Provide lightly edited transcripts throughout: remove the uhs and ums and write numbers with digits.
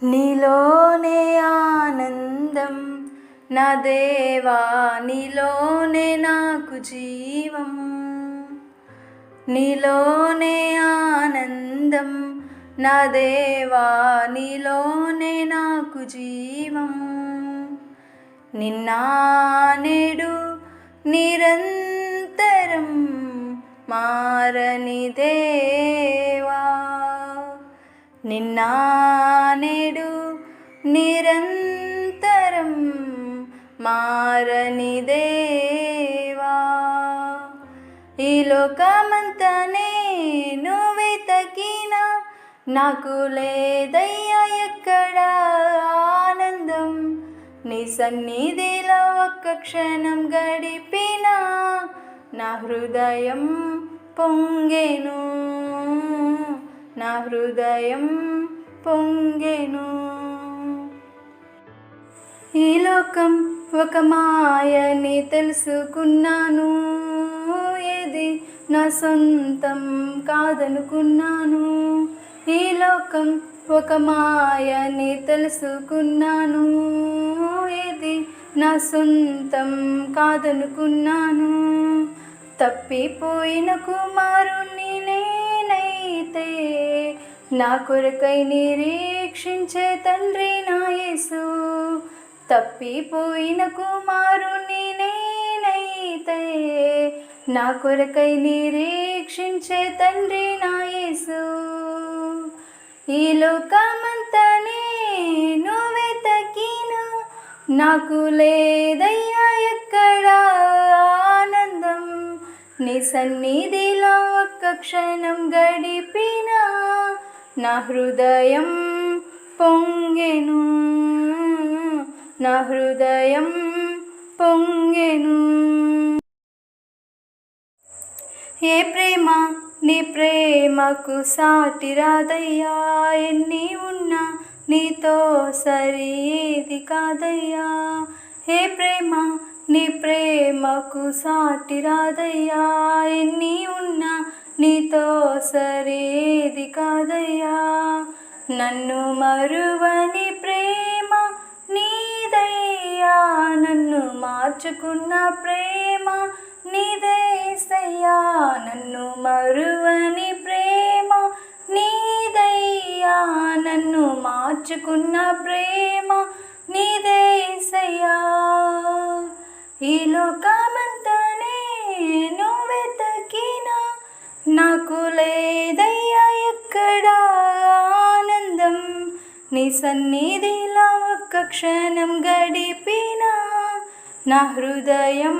నీలోనే ఆనందం నా దేవా, నీలోనే నాకు జీవం. నీలోనే ఆనందం నా దేవా, నీలోనే నాకు జీవం. నిన్న నేడు నిరంతరం మారని దేవా, నిన్న నేడు నిరంతరం మారని దేవా. ఈ లోకమంతా నేను వెతికినా నాకు లేదయ్యా ఎక్కడ ఆనందం. నీ సన్నిధిలో ఒక్క క్షణం గడిపినా నా హృదయం పొంగెను, నా హృదయం పొంగెను. ఈ లోకం ఒక మాయని తెలుసుకున్నాను, ఏది నా సొంతం కాదనుకున్నాను. ఈ లోకం ఒక మాయని తెలుసుకున్నాను, ఏది నా సొంతం కాదనుకున్నాను. తప్పిపోయిన కుమారుణ్ణి నేనైతే నా కొరకై నిరీక్షించే తండ్రి నా యేసు. తప్పిపోయిన కుమారుణ్ణి నేనైతే నా కొరకై నిరీక్షించే తండ్రి నా యేసు. ఈ లోకమంతా నేను వెతికినా నాకు లేదయ్యా ఎక్కడ ఆనందం. నీ సన్నిధిలో ఒక్క క్షణం గడిపినా నా హృదయం పొంగెను, నా హృదయం పొంగెను. ఏ ప్రేమ నీ ప్రేమకు సాటి రాదయ్యా, ఎన్ని ఉన్నా నీతో సరి ఏది కాదయ్యా. ఏ ప్రేమ నీ ప్రేమకు సాటి రాదయ్యా, ఎన్ని ఉన్నా నీతో సరి ఏది కాదయ్యా. నన్ను మరువని ప్రేమ నీదయ్యా, నన్ను మార్చుకున్న ప్రేమ నీదేసయ్యా. నన్ను మరువని ప్రేమ నీదయ్యా, నన్ను మార్చుకున్న ప్రేమ నీదేసయ్యా. ఈ లోకమంతా నేను వెతికినా నాకు లేదయ్యా ఎక్కడ ఆనందం. నీ సన్నిధిలో ఒక్క క్షణం గడిపినా నా హృదయం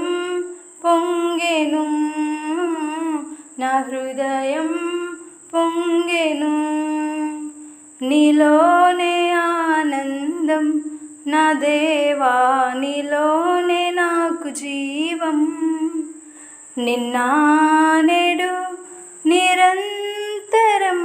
పొంగెను, నా హృదయం పొంగెను. నీలోనే ఆనందం నా దేవా, నీలోనే నాకు జీవం. నిన్న నేడు నిరంతరం